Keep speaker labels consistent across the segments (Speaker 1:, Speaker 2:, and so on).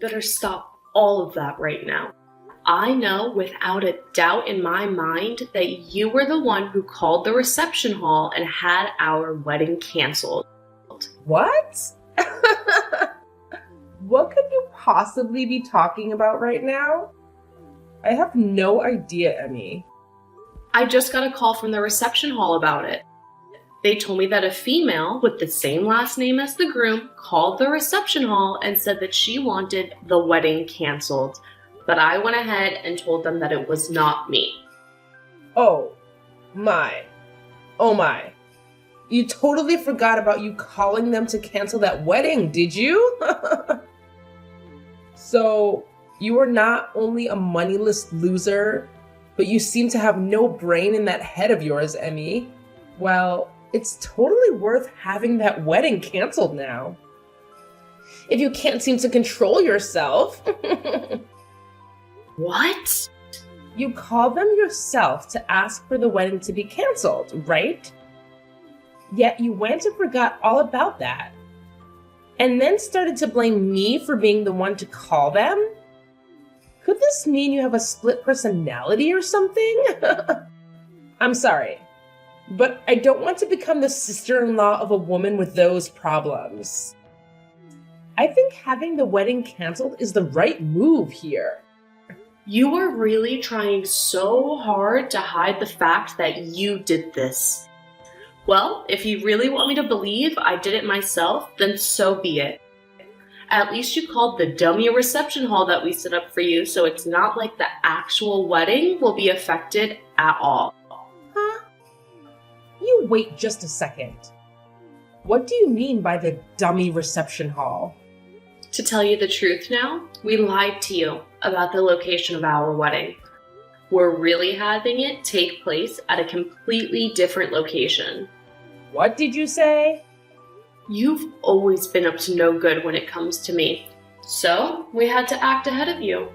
Speaker 1: better stop all of that right now. I know without a doubt in my mind that you were the one who called the reception hall and had our wedding canceled.
Speaker 2: What? What could you possibly be talking about right now? I have no idea, Emmy.
Speaker 1: I just got a call from the reception hall about it. They told me that a female with the same last name as the groom called the reception hall and said that she wanted the wedding canceled. But I went ahead and told them that it was not me.
Speaker 2: Oh my. Oh my. You totally forgot about you calling them to cancel that wedding, did you? So, you are not only a moneyless loser, but you seem to have no brain in that head of yours, Emmy. Well, it's totally worth having that wedding canceled now. If you can't seem to control yourself.
Speaker 1: What?
Speaker 2: You called them yourself to ask for the wedding to be canceled, right? Yet you went and forgot all about that. And then started to blame me for being the one to call them? Could this mean you have a split personality or something? I'm sorry, but I don't want to become the sister-in-law of a woman with those problems. I think having the wedding canceled is the right move here.
Speaker 1: You were really trying so hard to hide the fact that you did this. Well, if you really want me to believe I did it myself, then so be it. At least you called the dummy reception hall that we set up for you, so it's not like the actual wedding will be affected at all.
Speaker 2: Huh? You wait just a second. What do you mean by the dummy reception hall?
Speaker 1: To tell you the truth now, we lied to you about the location of our wedding. We're really having it take place at a completely different location.
Speaker 2: What did you say?
Speaker 1: You've always been up to no good when it comes to me, so we had to act ahead of you.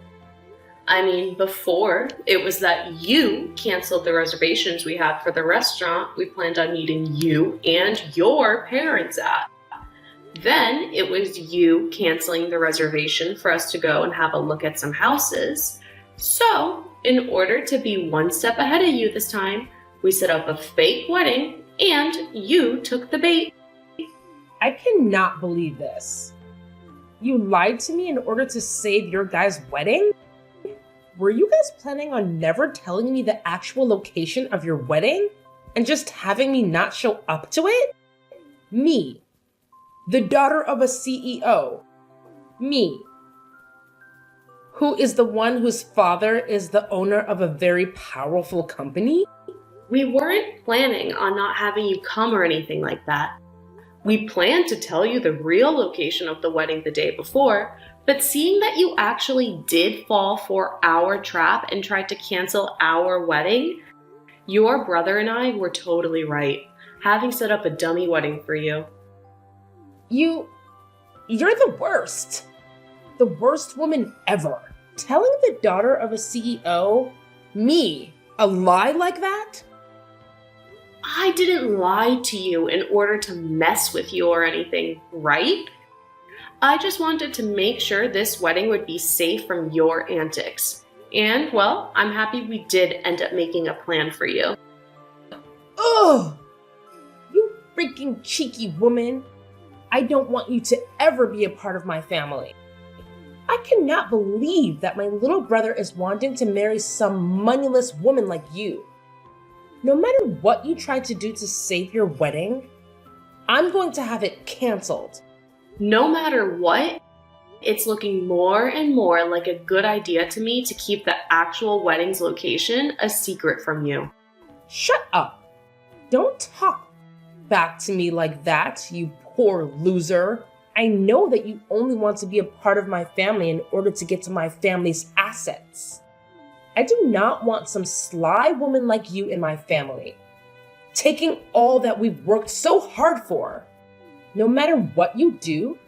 Speaker 1: I mean, before, it was that you canceled the reservations we had for the restaurant we planned on meeting you and your parents at. Then it was you canceling the reservation for us to go and have a look at some houses. So, in order to be one step ahead of you this time, we set up a fake wedding and you took the bait.
Speaker 2: I cannot believe this. You lied to me in order to save your guys' wedding? Were you guys planning on never telling me the actual location of your wedding and just having me not show up to it? Me, the daughter of a CEO. Me, who is the one whose father is the owner of a very powerful company?
Speaker 1: We weren't planning on not having you come or anything like that. We planned to tell you the real location of the wedding the day before, but seeing that you actually did fall for our trap and tried to cancel our wedding, your brother and I were totally right, having set up a dummy wedding for you.
Speaker 2: You're the worst. The worst woman ever. Telling the daughter of a CEO, me, a lie like that?
Speaker 1: I didn't lie to you in order to mess with you or anything, right? I just wanted to make sure this wedding would be safe from your antics. And, well, I'm happy we did end up making a plan for you.
Speaker 2: Ugh! You freaking cheeky woman. I don't want you to ever be a part of my family. I cannot believe that my little brother is wanting to marry some moneyless woman like you. No matter what you tried to do to save your wedding, I'm going to have it canceled.
Speaker 1: No matter what, it's looking more and more like a good idea to me to keep the actual wedding's location a secret from you.
Speaker 2: Shut up. Don't talk back to me like that, you poor loser. I know that you only want to be a part of my family in order to get to my family's assets. I do not want some sly woman like you in my family, taking all that we've worked so hard for. No matter what you do,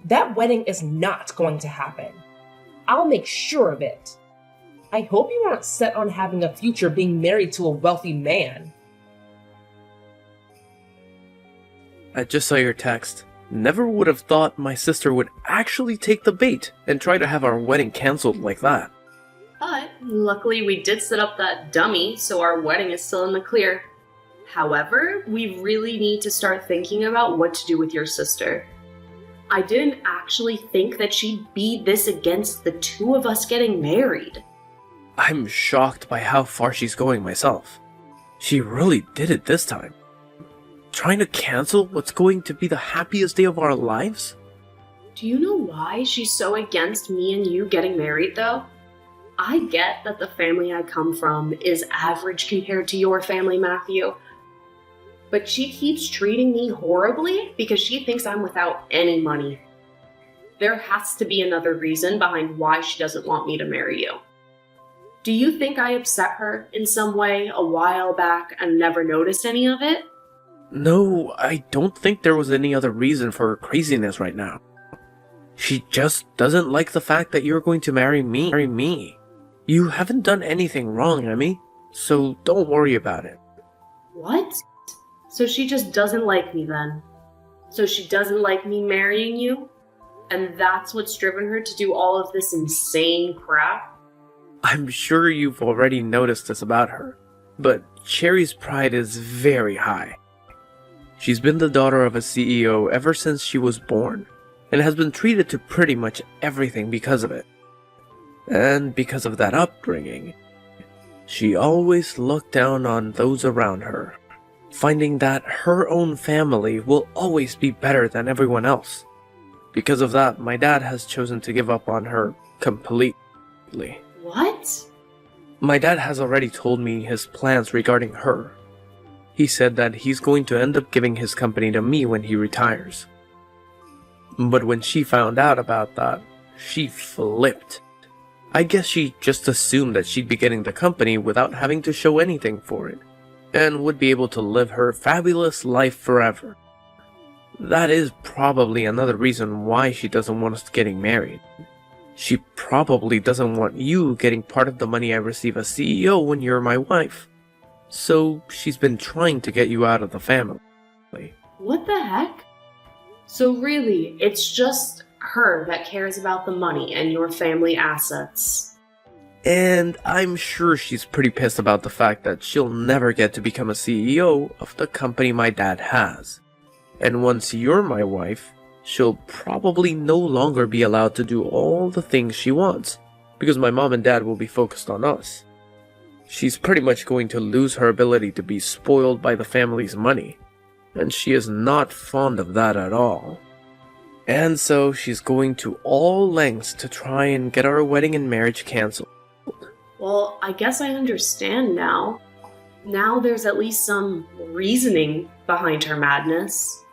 Speaker 2: that wedding is not going to happen. I'll make sure of it. I hope you aren't set on having a future being married to a wealthy man.
Speaker 3: I just saw your text. Never would have thought my sister would actually take the bait and try to have our wedding cancelled like that.
Speaker 1: But luckily we did set up that dummy, so our wedding is still in the clear. However, we really need to start thinking about what to do with your sister. I didn't actually think that she'd be this against the two of us getting married.
Speaker 3: I'm shocked by how far she's going myself. She really did it this time. Trying to cancel what's going to be the happiest day of our lives?
Speaker 1: Do you know why she's so against me and you getting married, though? I get that the family I come from is average compared to your family, Matthew. But she keeps treating me horribly because she thinks I'm without any money. There has to be another reason behind why she doesn't want me to marry you. Do you think I upset her in some way a while back and never noticed any of it?
Speaker 3: No, I don't think there was any other reason for her craziness right now. She just doesn't like the fact that you're going to marry me. You haven't done anything wrong, Emmy, so don't worry about it.
Speaker 1: What? So she just doesn't like me then? So she doesn't like me marrying you? And that's what's driven her to do all of this insane crap?
Speaker 3: I'm sure you've already noticed this about her, but Cherry's pride is very high. She's been the daughter of a CEO ever since she was born, and has been treated to pretty much everything because of it. And because of that upbringing, she always looked down on those around her, finding that her own family will always be better than everyone else. Because of that, my dad has chosen to give up on her completely.
Speaker 1: What?
Speaker 3: My dad has already told me his plans regarding her. He said that he's going to end up giving his company to me when he retires. But when she found out about that, she flipped. I guess she just assumed that she'd be getting the company without having to show anything for it, and would be able to live her fabulous life forever. That is probably another reason why she doesn't want us getting married. She probably doesn't want you getting part of the money I receive as CEO when you're my wife. So she's been trying to get you out of the family.
Speaker 1: What the heck? So really, it's just her that cares about the money and your family assets.
Speaker 3: And I'm sure she's pretty pissed about the fact that she'll never get to become a CEO of the company my dad has. And once you're my wife, she'll probably no longer be allowed to do all the things she wants, because my mom and dad will be focused on us. She's pretty much going to lose her ability to be spoiled by the family's money, and she is not fond of that at all. And so she's going to all lengths to try and get our wedding and marriage cancelled.
Speaker 1: Well, I guess I understand now. Now there's at least some reasoning behind her madness.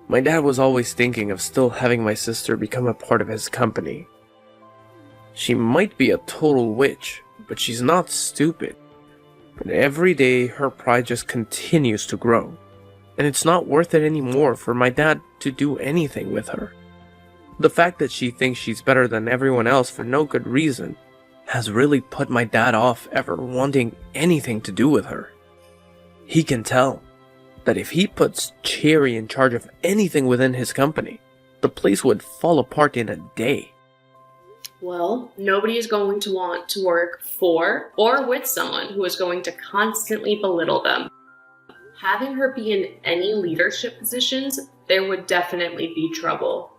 Speaker 3: My dad was always thinking of still having my sister become a part of his company. She might be a total witch, but she's not stupid. And every day her pride just continues to grow. And it's not worth it anymore for my dad to do anything with her. The fact that she thinks she's better than everyone else for no good reason has really put my dad off ever wanting anything to do with her. He can tell that if he puts Cherry in charge of anything within his company, the place would fall apart in a day.
Speaker 1: Well, nobody is going to want to work for or with someone who is going to constantly belittle them. Having her be in any leadership positions, there would definitely be trouble.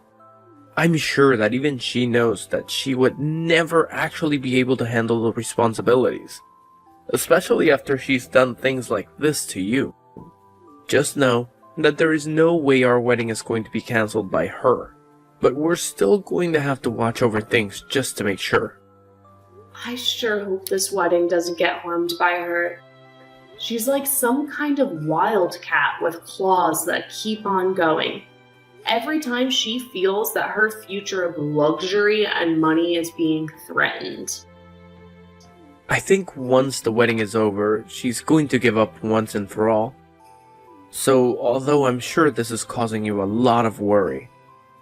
Speaker 3: I'm sure that even she knows that she would never actually be able to handle the responsibilities, especially after she's done things like this to you. Just know that there is no way our wedding is going to be cancelled by her, but we're still going to have to watch over things just to make sure.
Speaker 1: I sure hope this wedding doesn't get harmed by her. She's like some kind of wildcat with claws that keep on going. Every time she feels that her future of luxury and money is being threatened.
Speaker 3: I think once the wedding is over, she's going to give up once and for all. So, although I'm sure this is causing you a lot of worry,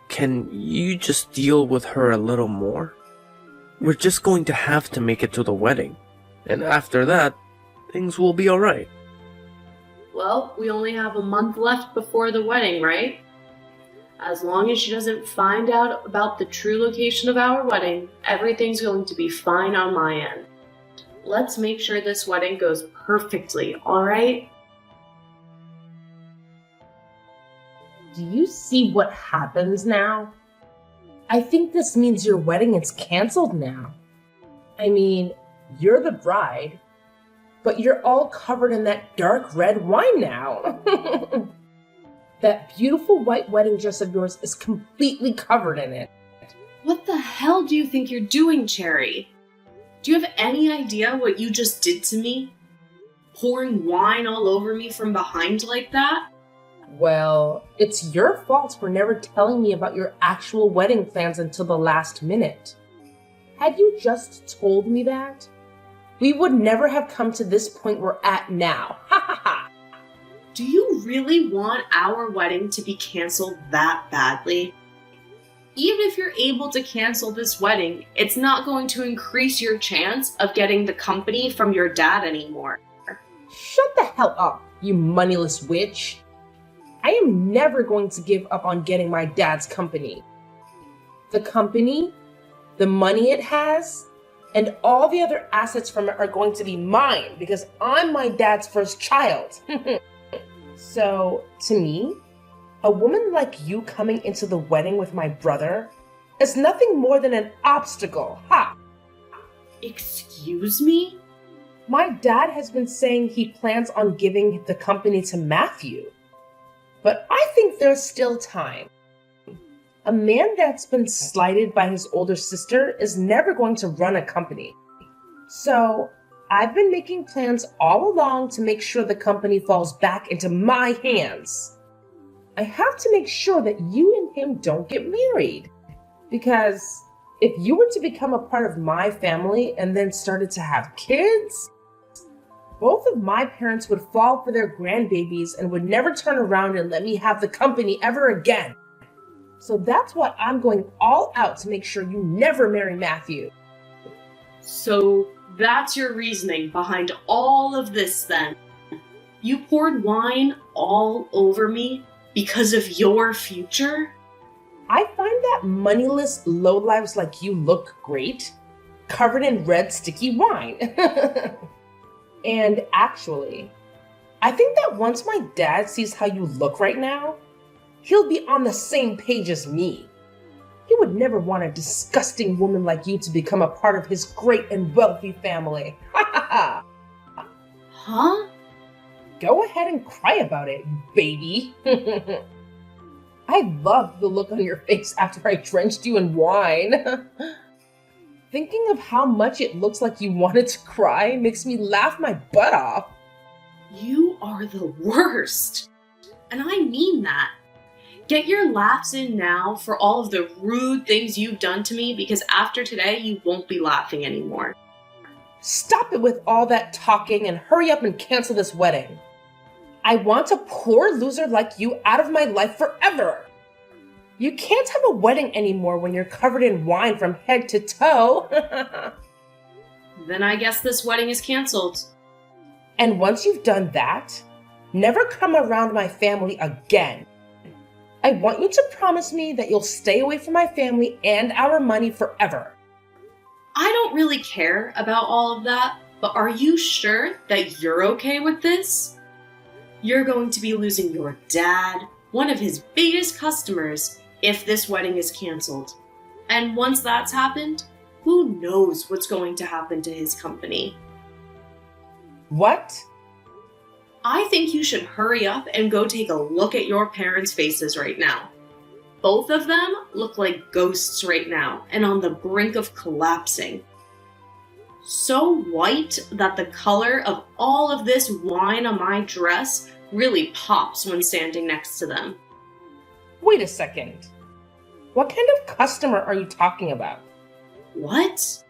Speaker 3: can you just deal with her a little more? We're just going to have to make it to the wedding, and after that, things will be alright.
Speaker 1: Well, we only have a month left before the wedding, right? As long as she doesn't find out about the true location of our wedding, everything's going to be fine on my end. Let's make sure this wedding goes perfectly, alright?
Speaker 2: Do you see what happens now? I think this means your wedding is canceled now. I mean, you're the bride, but you're all covered in that dark red wine now. That beautiful white wedding dress of yours is completely covered in it.
Speaker 1: What the hell do you think you're doing, Cherry? Do you have any idea what you just did to me? Pouring wine all over me from behind like that?
Speaker 2: Well, it's your fault for never telling me about your actual wedding plans until the last minute. Had you just told me that, we would never have come to this point we're at now. Ha ha ha!
Speaker 1: Do you really want our wedding to be canceled that badly? Even if you're able to cancel this wedding, it's not going to increase your chance of getting the company from your dad anymore.
Speaker 2: Shut the hell up, you moneyless witch. I am never going to give up on getting my dad's company. The company, the money it has, and all the other assets from it are going to be mine because I'm my dad's first child. So, to me, a woman like you coming into the wedding with my brother is nothing more than an obstacle. Ha!
Speaker 1: Excuse me?
Speaker 2: My dad has been saying he plans on giving the company to Matthew. But I think there's still time. A man that's been slighted by his older sister is never going to run a company. So, I've been making plans all along to make sure the company falls back into my hands. I have to make sure that you and him don't get married. Because if you were to become a part of my family and then started to have kids, both of my parents would fall for their grandbabies and would never turn around and let me have the company ever again. So that's why I'm going all out to make sure you never marry Matthew.
Speaker 1: So that's your reasoning behind all of this then? You poured wine all over me because of your future?
Speaker 2: I find that moneyless lowlives like you look great, covered in red sticky wine. And actually, I think that once my dad sees how you look right now, he'll be on the same page as me. He would never want a disgusting woman like you to become a part of his great and wealthy family. Ha ha ha!
Speaker 1: Huh?
Speaker 2: Go ahead and cry about it, baby. I loved the look on your face after I drenched you in wine. Thinking of how much it looks like you wanted to cry makes me laugh my butt off.
Speaker 1: You are the worst. And I mean that. Get your laughs in now for all of the rude things you've done to me because after today you won't be laughing anymore.
Speaker 2: Stop it with all that talking and hurry up and cancel this wedding. I want a poor loser like you out of my life forever. You can't have a wedding anymore when you're covered in wine from head to toe.
Speaker 1: Then I guess this wedding is canceled.
Speaker 2: And once you've done that, never come around my family again. I want you to promise me that you'll stay away from my family and our money forever.
Speaker 1: I don't really care about all of that, but are you sure that you're okay with this? You're going to be losing your dad, one of his biggest customers, if this wedding is canceled. And once that's happened, who knows what's going to happen to his company?
Speaker 2: What?
Speaker 1: I think you should hurry up and go take a look at your parents' faces right now. Both of them look like ghosts right now and on the brink of collapsing. So white that the color of all of this wine on my dress really pops when standing next to them.
Speaker 2: Wait a second. What kind of customer are you talking about?
Speaker 1: What?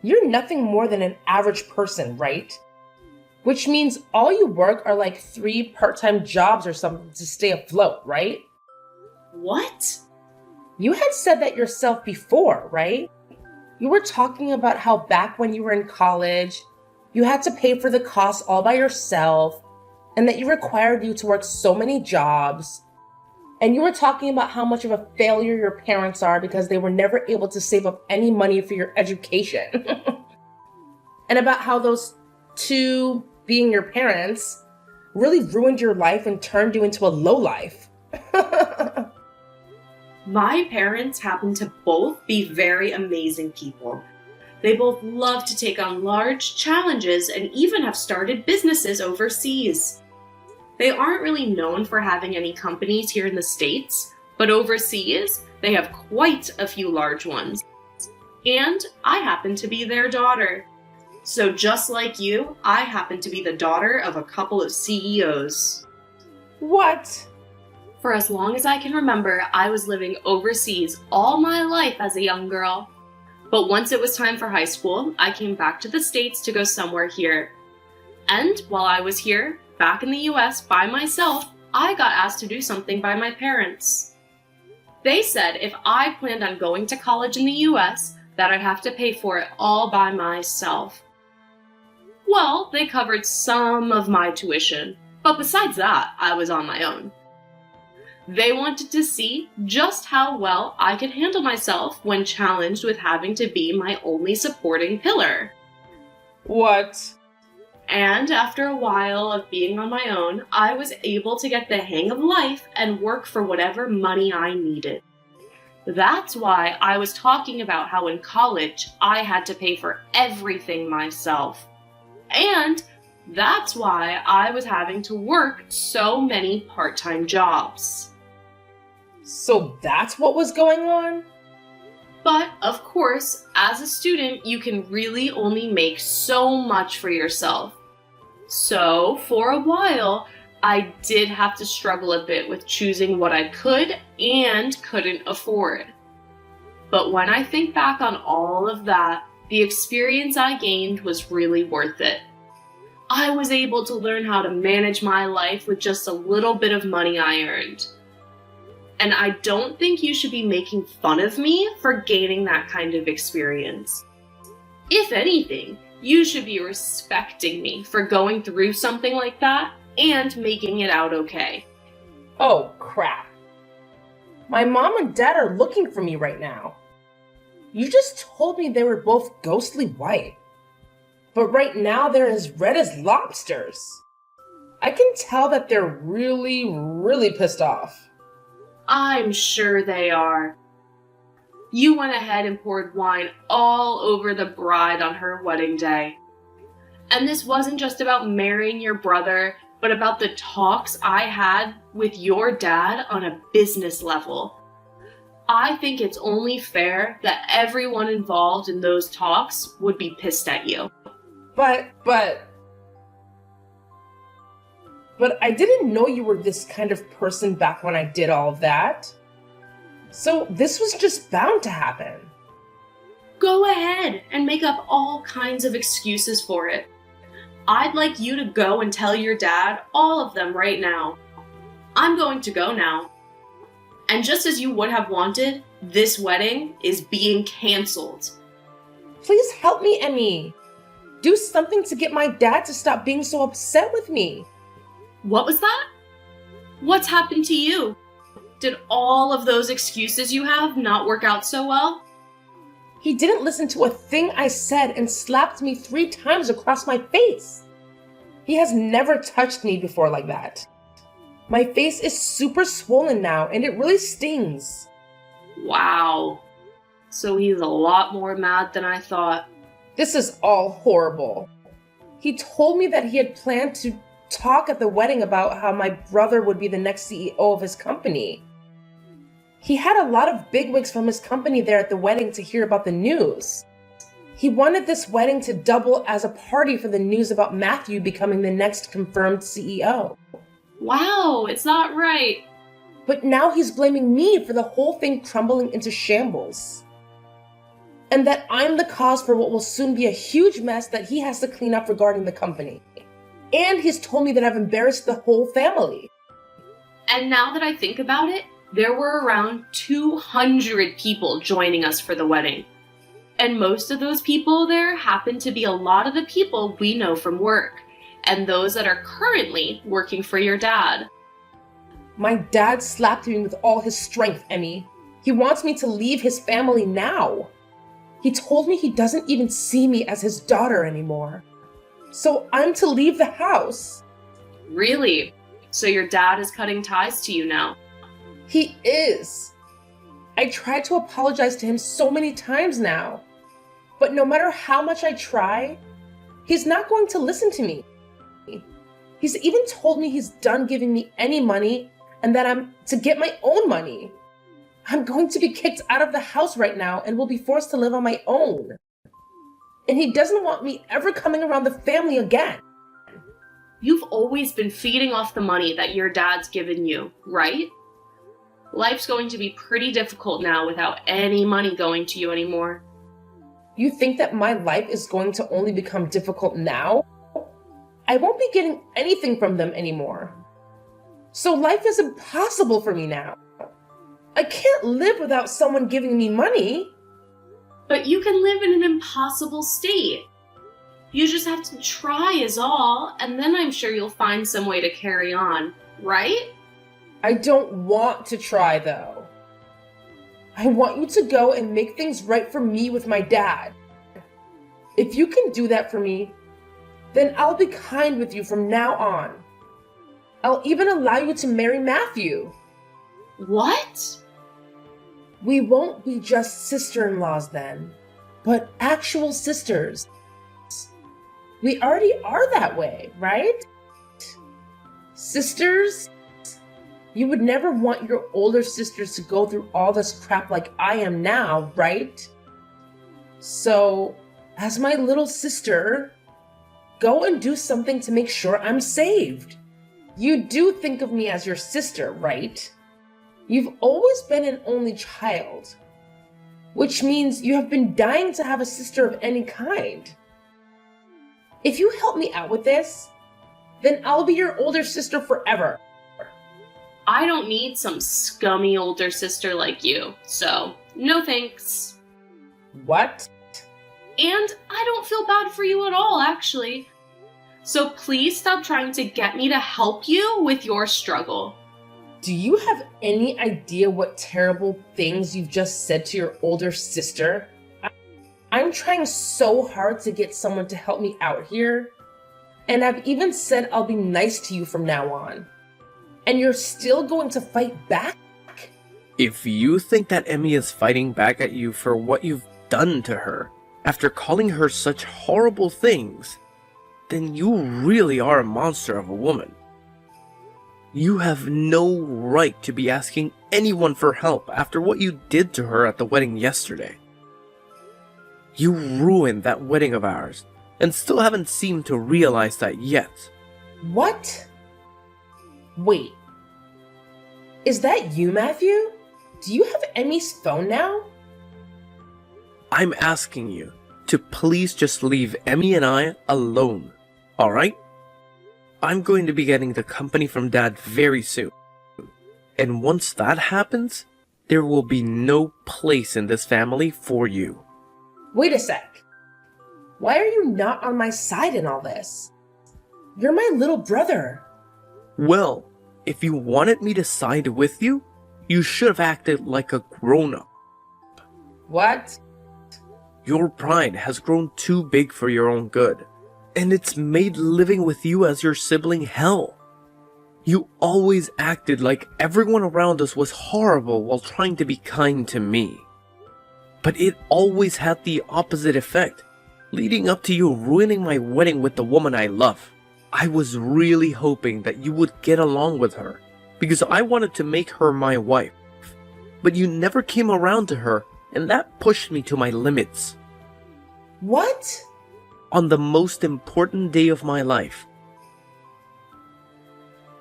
Speaker 2: You're nothing more than an average person, right? Which means all you work are like 3 part-time jobs or something to stay afloat, right?
Speaker 1: What?
Speaker 2: You had said that yourself before, right? You were talking about how back when you were in college, you had to pay for the costs all by yourself, and that you required you to work so many jobs. And you were talking about how much of a failure your parents are because they were never able to save up any money for your education. And about how those two being your parents really ruined your life and turned you into a lowlife.
Speaker 4: My parents happen to both be very amazing people. They both love to take on large challenges and even have started businesses overseas. They aren't really known for having any companies here in the States, but overseas, they have quite a few large ones. And I happen to be their daughter. So just like you, I happen to be the daughter of a couple of CEOs.
Speaker 2: What?
Speaker 1: For as long as I can remember, I was living overseas all my life as a young girl. But once it was time for high school, I came back to the States to go somewhere here. And while I was here, back in the US by myself, I got asked to do something by my parents. They said if I planned on going to college in the US, that I'd have to pay for it all by myself. Well, they covered some of my tuition, but besides that, I was on my own. They wanted to see just how well I could handle myself when challenged with having to be my only supporting pillar.
Speaker 2: What?
Speaker 1: And after a while of being on my own, I was able to get the hang of life and work for whatever money I needed. That's why I was talking about how in college I had to pay for everything myself. And that's why I was having to work so many part-time jobs.
Speaker 2: So that's what was going on?
Speaker 1: But, of course, as a student, you can really only make so much for yourself. So, for a while, I did have to struggle a bit with choosing what I could and couldn't afford. But when I think back on all of that, the experience I gained was really worth it. I was able to learn how to manage my life with just a little bit of money I earned. And I don't think you should be making fun of me for gaining that kind of experience. If anything, you should be respecting me for going through something like that and making it out okay.
Speaker 2: Oh, crap. My mom and dad are looking for me right now. You just told me they were both ghostly white. But right now they're as red as lobsters. I can tell that they're really, really pissed off.
Speaker 1: I'm sure they are. You went ahead and poured wine all over the bride on her wedding day. And this wasn't just about marrying your brother, but about the talks I had with your dad on a business level. I think it's only fair that everyone involved in those talks would be pissed at you.
Speaker 2: But I didn't know you were this kind of person back when I did all of that. So this was just bound to happen.
Speaker 1: Go ahead and make up all kinds of excuses for it. I'd like you to go and tell your dad all of them right now. I'm going to go now. And just as you would have wanted, this wedding is being canceled.
Speaker 2: Please help me, Emmy. Do something to get my dad to stop being so upset with me.
Speaker 1: What was that? What's happened to you? Did all of those excuses you have not work out so well?
Speaker 2: He didn't listen to a thing I said and slapped me 3 times across my face. He has never touched me before like that. My face is super swollen now and it really stings.
Speaker 1: Wow. So he's a lot more mad than I thought.
Speaker 2: This is all horrible. He told me that he had planned to talk at the wedding about how my brother would be the next CEO of his company. He had a lot of bigwigs from his company there at the wedding to hear about the news. He wanted this wedding to double as a party for the news about Matthew becoming the next confirmed CEO.
Speaker 1: Wow, it's not right.
Speaker 2: But now he's blaming me for the whole thing crumbling into shambles. And that I'm the cause for what will soon be a huge mess that he has to clean up regarding the company. And he's told me that I've embarrassed the whole family.
Speaker 1: And now that I think about it, there were around 200 people joining us for the wedding. And most of those people there happen to be a lot of the people we know from work, and those that are currently working for your dad.
Speaker 2: My dad slapped me with all his strength, Emmy. He wants me to leave his family now. He told me he doesn't even see me as his daughter anymore. So I'm to leave the house.
Speaker 1: Really? So your dad is cutting ties to you now?
Speaker 2: He is. I tried to apologize to him so many times now. But no matter how much I try, he's not going to listen to me. He's even told me he's done giving me any money and that I'm to get my own money. I'm going to be kicked out of the house right now and will be forced to live on my own. And he doesn't want me ever coming around the family again.
Speaker 1: You've always been feeding off the money that your dad's given you, right? Life's going to be pretty difficult now without any money going to you anymore.
Speaker 2: You think that my life is going to only become difficult now? I won't be getting anything from them anymore. So life is impossible for me now. I can't live without someone giving me money.
Speaker 1: But you can live in an impossible state. You just have to try is all, and then I'm sure you'll find some way to carry on, right?
Speaker 2: I don't want to try though. I want you to go and make things right for me with my dad. If you can do that for me, then I'll be kind with you from now on. I'll even allow you to marry Matthew.
Speaker 1: What?
Speaker 2: We won't be just sister-in-laws then, but actual sisters. We already are that way, right? Sisters? You would never want your older sisters to go through all this crap like I am now, right? So, as my little sister, go and do something to make sure I'm saved. You do think of me as your sister, right? You've always been an only child, which means you have been dying to have a sister of any kind. If you help me out with this, then I'll be your older sister forever.
Speaker 1: I don't need some scummy older sister like you, so no thanks.
Speaker 2: What?
Speaker 1: And I don't feel bad for you at all, actually. So please stop trying to get me to help you with your struggle.
Speaker 2: Do you have any idea what terrible things you've just said to your older sister? I'm trying so hard to get someone to help me out here. And I've even said I'll be nice to you from now on. And you're still going to fight back?
Speaker 3: If you think that Emmy is fighting back at you for what you've done to her, after calling her such horrible things, then you really are a monster of a woman. You have no right to be asking anyone for help after what you did to her at the wedding yesterday. You ruined that wedding of ours, and still haven't seemed to realize that yet.
Speaker 2: What? Wait. Is that you, Matthew? Do you have Emmy's phone now?
Speaker 3: I'm asking you to please just leave Emmy and I alone, alright? I'm going to be getting the company from Dad very soon. And once that happens, there will be no place in this family for you.
Speaker 2: Wait a sec. Why are you not on my side in all this? You're my little brother.
Speaker 3: Well, if you wanted me to side with you, you should have acted like a grown-up.
Speaker 2: What?
Speaker 3: Your pride has grown too big for your own good, and it's made living with you as your sibling hell. You always acted like everyone around us was horrible while trying to be kind to me. But it always had the opposite effect, leading up to you ruining my wedding with the woman I love. I was really hoping that you would get along with her, because I wanted to make her my wife. But you never came around to her, and that pushed me to my limits.
Speaker 2: What?
Speaker 3: On the most important day of my life,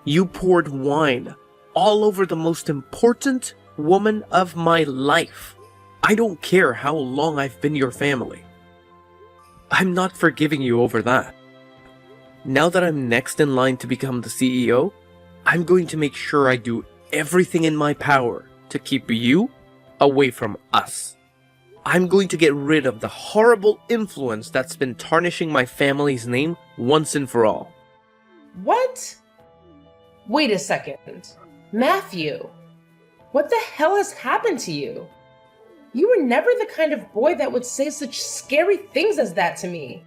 Speaker 3: you poured wine all over the most important woman of my life. I don't care how long I've been your family. I'm not forgiving you over that. Now that I'm next in line to become the CEO, I'm going to make sure I do everything in my power to keep you away from us. I'm going to get rid of the horrible influence that's been tarnishing my family's name once and for all.
Speaker 2: What? Wait a second. Matthew, what the hell has happened to you? You were never the kind of boy that would say such scary things as that to me.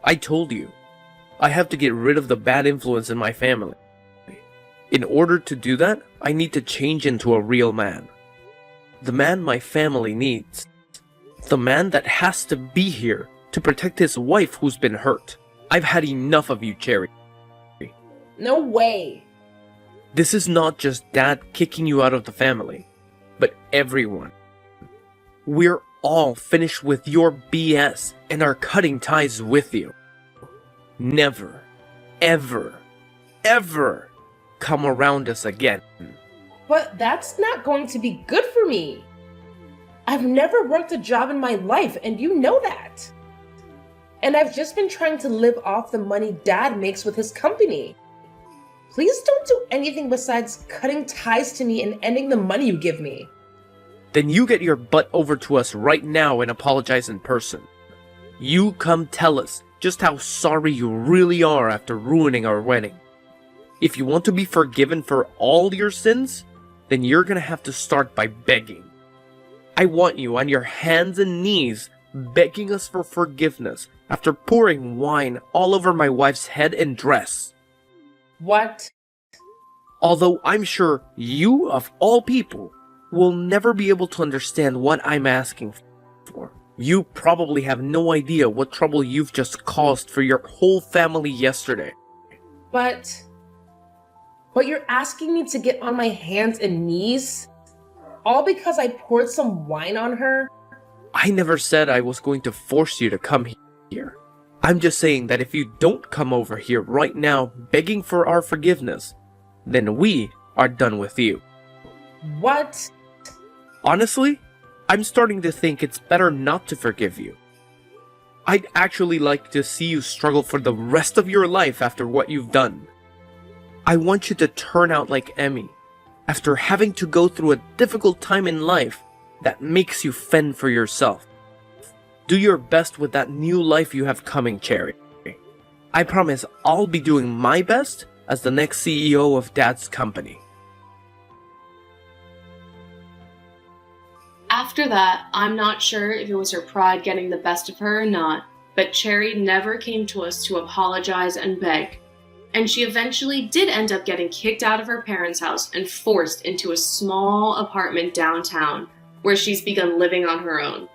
Speaker 3: I told you, I have to get rid of the bad influence in my family. In order to do that, I need to change into a real man. The man my family needs. The man that has to be here to protect his wife who's been hurt. I've had enough of you, Cherry.
Speaker 2: No way.
Speaker 3: This is not just Dad kicking you out of the family, but everyone. We're all finished with your BS and are cutting ties with you. Never, ever, ever come around us again.
Speaker 2: But that's not going to be good for me. I've never worked a job in my life, and you know that. And I've just been trying to live off the money Dad makes with his company. Please don't do anything besides cutting ties to me and ending the money you give me.
Speaker 3: Then you get your butt over to us right now and apologize in person. You come tell us just how sorry you really are after ruining our wedding. If you want to be forgiven for all your sins, then you're gonna have to start by begging. I want you on your hands and knees begging us for forgiveness after pouring wine all over my wife's head and dress.
Speaker 2: What?
Speaker 3: Although I'm sure you, of all people, will never be able to understand what I'm asking for. You probably have no idea what trouble you've just caused for your whole family yesterday.
Speaker 2: But you're asking me to get on my hands and knees? All because I poured some wine on her?
Speaker 3: I never said I was going to force you to come here. I'm just saying that if you don't come over here right now begging for our forgiveness, then we are done with you.
Speaker 2: What?
Speaker 3: Honestly, I'm starting to think it's better not to forgive you. I'd actually like to see you struggle for the rest of your life after what you've done. I want you to turn out like Emmy, after having to go through a difficult time in life that makes you fend for yourself. Do your best with that new life you have coming, Cherry. I promise I'll be doing my best as the next CEO of Dad's company.
Speaker 1: After that, I'm not sure if it was her pride getting the best of her or not, but Cherry never came to us to apologize and beg. And she eventually did end up getting kicked out of her parents' house and forced into a small apartment downtown, where she's begun living on her own.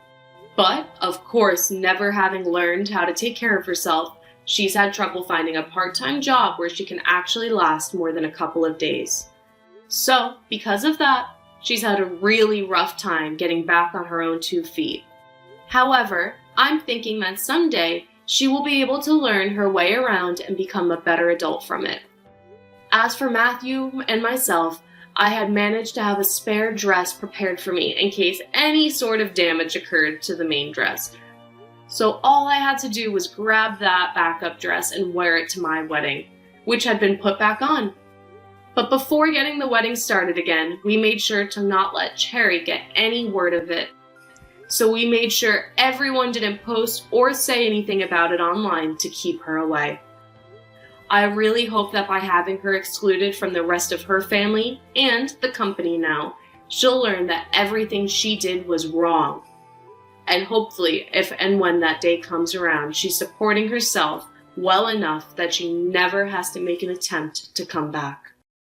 Speaker 1: But, of course, never having learned how to take care of herself, she's had trouble finding a part-time job where she can actually last more than a couple of days. So, because of that, she's had a really rough time getting back on her own 2 feet. However, I'm thinking that someday she will be able to learn her way around and become a better adult from it. As for Matthew and myself, I had managed to have a spare dress prepared for me in case any sort of damage occurred to the main dress. So all I had to do was grab that backup dress and wear it to my wedding, which had been put back on. But before getting the wedding started again, we made sure to not let Cherry get any word of it. So we made sure everyone didn't post or say anything about it online to keep her away. I really hope that by having her excluded from the rest of her family and the company now, she'll learn that everything she did was wrong. And hopefully, if and when that day comes around, she's supporting herself well enough that she never has to make an attempt to come back.